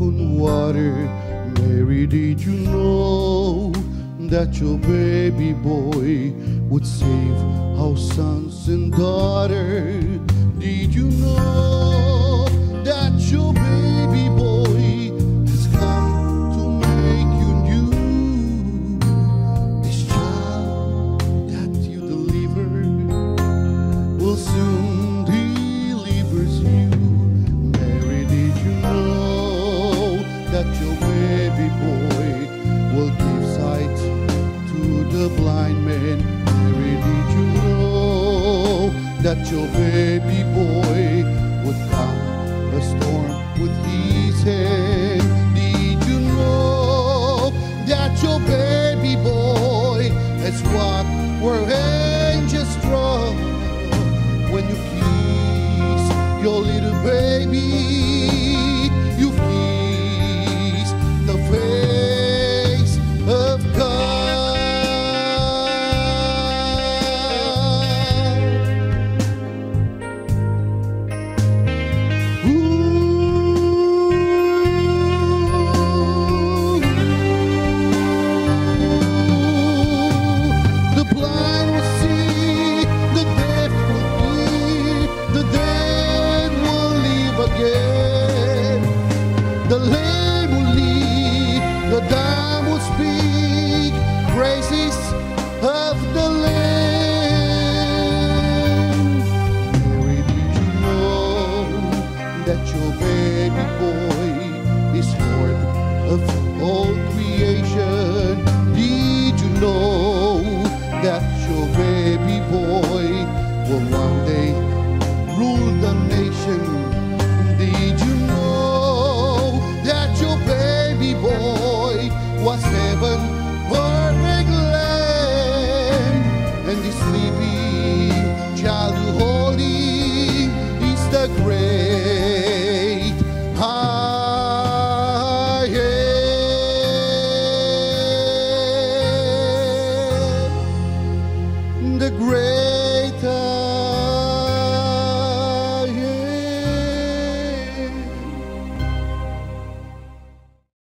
on water. Mary, did you know that your baby boy would save our sons and daughters? Did you know that your baby boy has come to make you new? This child that you delivered will soon deliver you. Mary, did you know that your baby boy will give sight to the blind man? Mary, did you know that your baby boy would calm a storm with his hand? Did you know that your baby boy has what were angels strong when you kiss your little baby?